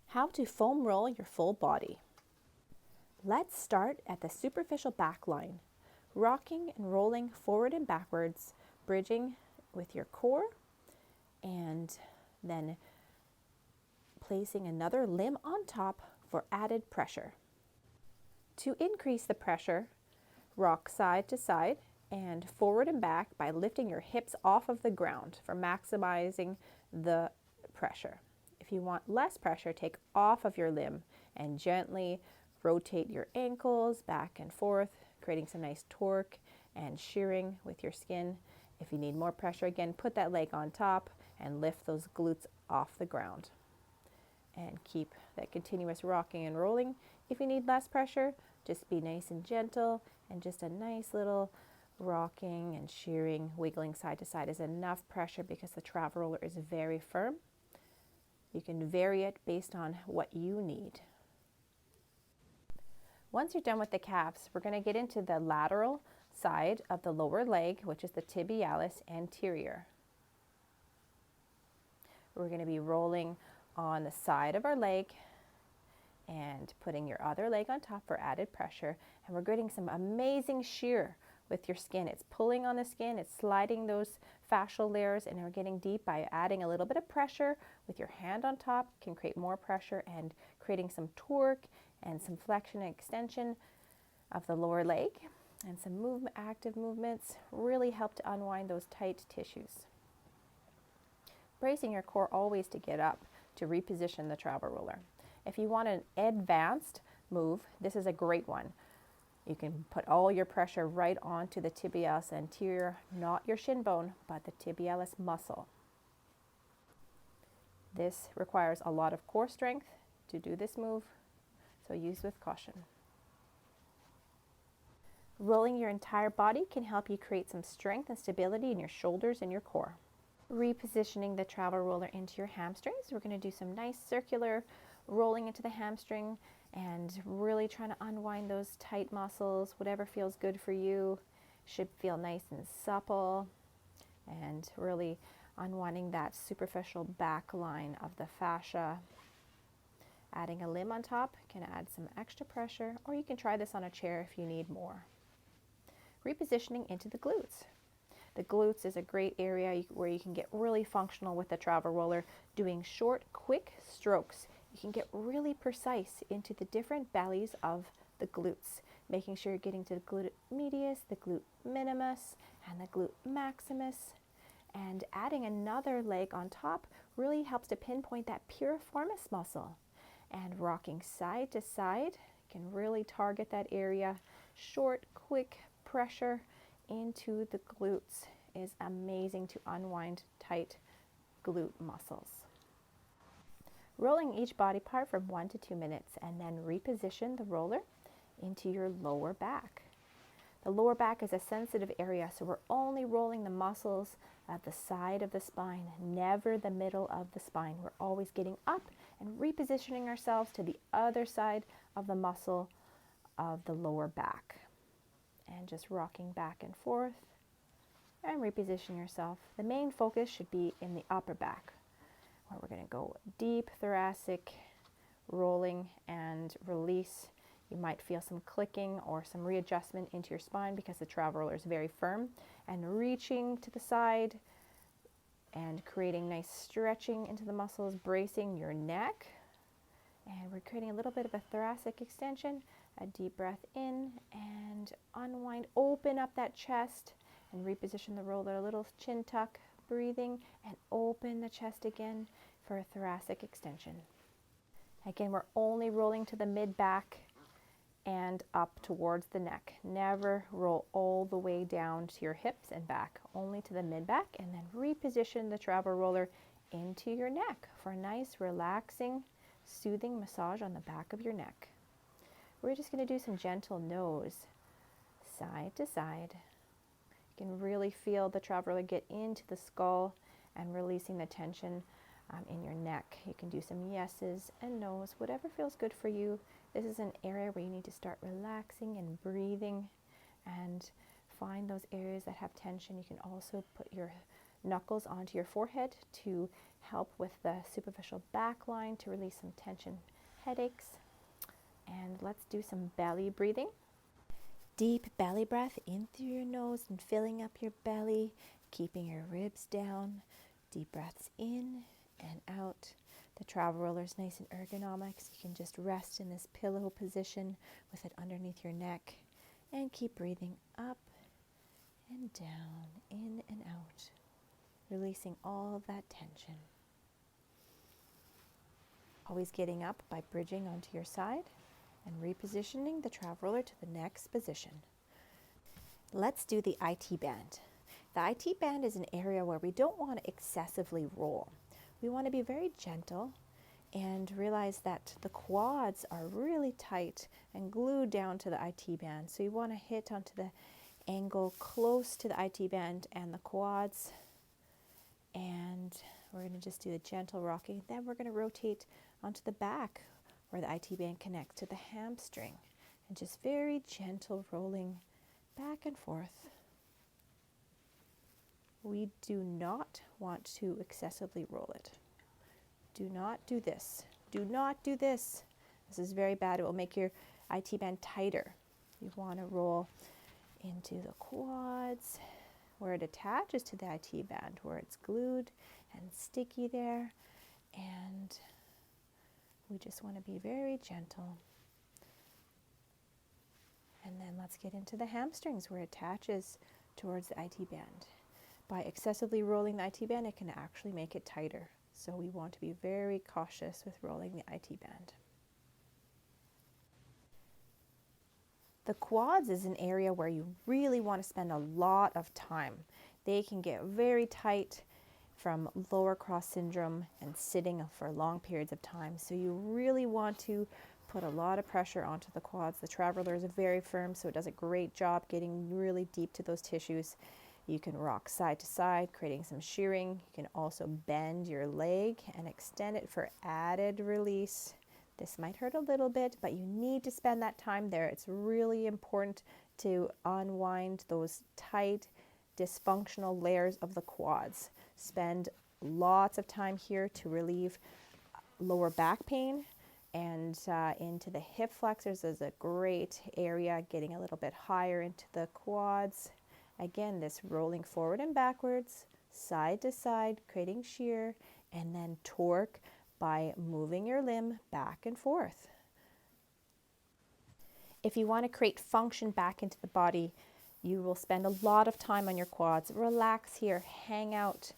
How to foam roll your full body. Let's start at the superficial back line, rocking and rolling forward and backwards, bridging with your core, and then placing another limb on top for added pressure. To increase the pressure, rock side to side and forward and back by lifting your hips off of the ground for maximizing the pressure. If you want less pressure, take off of your limb and gently rotate your ankles back and forth, creating some nice torque and shearing with your skin. If you need more pressure, again, put that leg on top and lift those glutes off the ground. And keep that continuous rocking and rolling. If you need less pressure, just be nice and gentle, and just a nice little rocking and shearing, wiggling side to side is enough pressure because the travel roller is very firm. You can vary it based on what you need. Once you're done with the calves, we're going to get into the lateral side of the lower leg, which is the tibialis anterior. We're going to be rolling on the side of our leg and putting your other leg on top for added pressure. And we're getting some amazing shear with your skin. It's pulling on the skin, it's sliding those fascial layers, and we're getting deep by adding a little bit of pressure with your hand on top. Can create more pressure and creating some torque and some flexion and extension of the lower leg. And some active movements really help to unwind those tight tissues. Bracing your core always to get up to reposition the travel roller. If you want an advanced move, this is a great one. You can put all your pressure right onto the tibialis anterior, not your shin bone, but the tibialis muscle. This requires a lot of core strength to do this move, so use with caution. Rolling your entire body can help you create some strength and stability in your shoulders and your core. Repositioning the travel roller into your hamstrings. We're going to do some nice circular rolling into the hamstring and really trying to unwind those tight muscles. Whatever feels good for you should feel nice and supple, and really unwinding that superficial back line of the fascia. Adding a limb on top can add some extra pressure, or you can try this on a chair if you need more. Repositioning into the glutes. The glutes is a great area where you can get really functional with the travel roller, doing short, quick strokes. You can get really precise into the different bellies of the glutes, making sure you're getting to the glute medius, the glute minimus, and the glute maximus. And adding another leg on top really helps to pinpoint that piriformis muscle. And rocking side to side can really target that area. Short, quick pressure into the glutes is amazing to unwind tight glute muscles. Rolling each body part for 1 to 2 minutes, and then reposition the roller into your lower back. The lower back is a sensitive area, so we're only rolling the muscles at the side of the spine, never the middle of the spine. We're always getting up and repositioning ourselves to the other side of the muscle of the lower back. And just rocking back and forth and reposition yourself. The main focus should be in the upper back, where we're going to go deep thoracic, rolling and release. You might feel some clicking or some readjustment into your spine because the travel roller is very firm, and reaching to the side and creating nice stretching into the muscles, bracing your neck. And we're creating a little bit of a thoracic extension. A deep breath in and unwind, open up that chest and reposition the roller, a little chin tuck, breathing, and open the chest again for a thoracic extension. Again, we're only rolling to the mid-back and up towards the neck. Never roll all the way down to your hips and back, only to the mid-back, and then reposition the travel roller into your neck for a nice, relaxing, soothing massage on the back of your neck. We're just going to do some gentle nose, side to side. You can really feel the travel roller get into the skull and releasing the tension in your neck. You can do some yeses and nos, whatever feels good for you. This is an area where you need to start relaxing and breathing and find those areas that have tension. You can also put your knuckles onto your forehead to help with the superficial back line to release some tension, headaches. And let's do some belly breathing. Deep belly breath in through your nose and filling up your belly, keeping your ribs down. Deep breaths in and out. The travel roller is nice and ergonomic, so you can just rest in this pillow position with it underneath your neck and keep breathing up and down, in and out, releasing all of that tension. Always getting up by bridging onto your side and repositioning the travel roller to the next position. Let's do the IT band. The IT band is an area where we don't want to excessively roll. We want to be very gentle and realize that the quads are really tight and glued down to the IT band. So you want to hit onto the angle close to the IT band and the quads. And we're going to just do a gentle rocking. Then we're going to rotate onto the back where the IT band connects to the hamstring. And just very gentle rolling back and forth. We do not want to excessively roll it. Do not do this. Do not do this. This is very bad. It will make your IT band tighter. You want to roll into the quads where it attaches to the IT band, where it's glued and sticky there. And we just want to be very gentle. And then let's get into the hamstrings where it attaches towards the IT band. By excessively rolling the IT band, it can actually make it tighter. So we want to be very cautious with rolling the IT band. The quads is an area where you really want to spend a lot of time. They can get very tight from lower cross syndrome and sitting for long periods of time. So you really want to put a lot of pressure onto the quads. The travel roller is very firm, so it does a great job getting really deep to those tissues. You can rock side to side, creating some shearing. You can also bend your leg and extend it for added release. This might hurt a little bit, but you need to spend that time there. It's really important to unwind those tight, dysfunctional layers of the quads. Spend lots of time here to relieve lower back pain, and into the hip flexors is a great area, getting a little bit higher into the quads. Again, this rolling forward and backwards, side to side, creating shear, and then torque by moving your limb back and forth. If you want to create function back into the body, you will spend a lot of time on your quads. Relax here, hang out.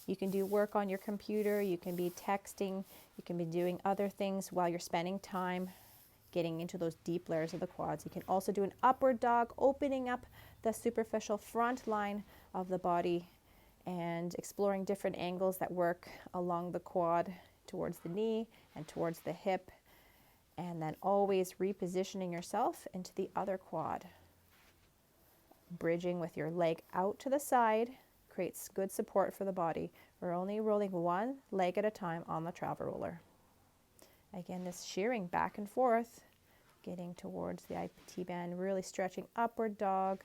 You can do work on your computer, you can be texting, you can be doing other things while you're spending time getting into those deep layers of the quads. You can also do an upward dog, opening up the superficial front line of the body and exploring different angles that work along the quad towards the knee and towards the hip, and then always repositioning yourself into the other quad. Bridging with your leg out to the side creates good support for the body. We're only rolling one leg at a time on the travel roller. Again, this shearing back and forth, getting towards the IT band, really stretching upward dog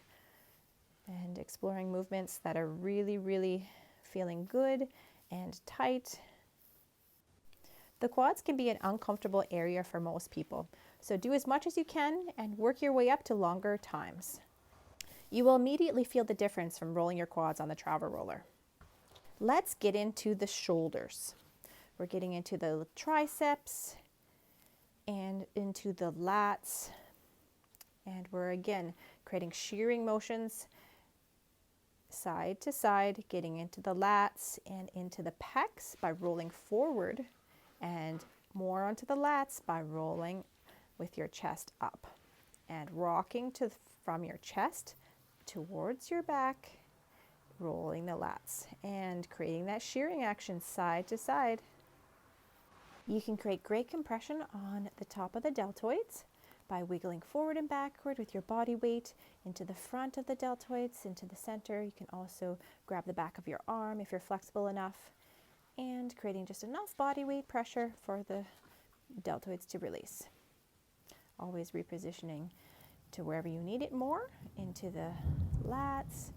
and exploring movements that are really, really feeling good and tight. The quads can be an uncomfortable area for most people, so do as much as you can and work your way up to longer times. You will immediately feel the difference from rolling your quads on the travel roller. Let's get into the shoulders. We're getting into the triceps and into the lats, and we're again creating shearing motions side to side, getting into the lats and into the pecs by rolling forward, and more onto the lats by rolling with your chest up and rocking from your chest towards your back, rolling the lats and creating that shearing action side to side. You can create great compression on the top of the deltoids by wiggling forward and backward with your body weight into the front of the deltoids, into the center. You can also grab the back of your arm if you're flexible enough, and creating just enough body weight pressure for the deltoids to release. Always repositioning to wherever you need it more, into the lats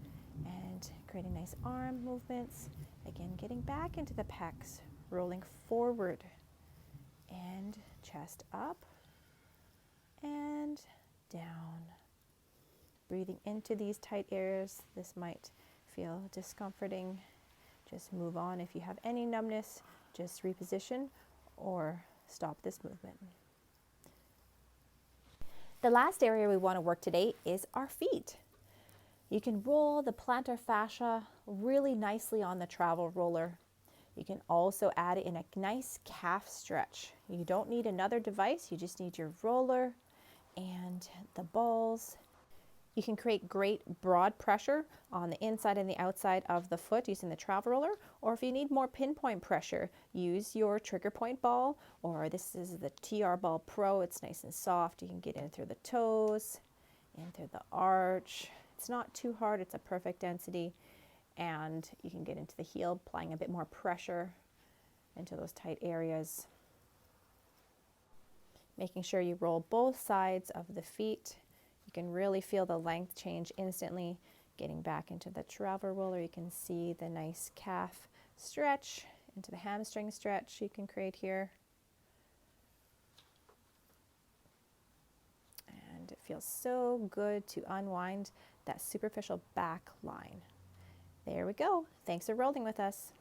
and creating nice arm movements. Again, getting back into the pecs, rolling forward and chest up and down. Breathing into these tight areas. This might feel discomforting. Just move on. If you have any numbness, just reposition or stop this movement. The last area we want to work today is our feet. You can roll the plantar fascia really nicely on the travel roller. You can also add in a nice calf stretch. You don't need another device, you just need your roller and the balls. You can create great broad pressure on the inside and the outside of the foot using the travel roller, or if you need more pinpoint pressure, use your trigger point ball, or this is the TR Ball Pro. It's nice and soft. You can get in through the toes, in through the arch. It's not too hard, it's a perfect density, and you can get into the heel, applying a bit more pressure into those tight areas. Making sure you roll both sides of the feet. You can really feel the length change instantly. Getting back into the travel roller, you can see the nice calf stretch, into the hamstring stretch you can create here. And it feels so good to unwind that superficial back line. There we go. Thanks for rolling with us.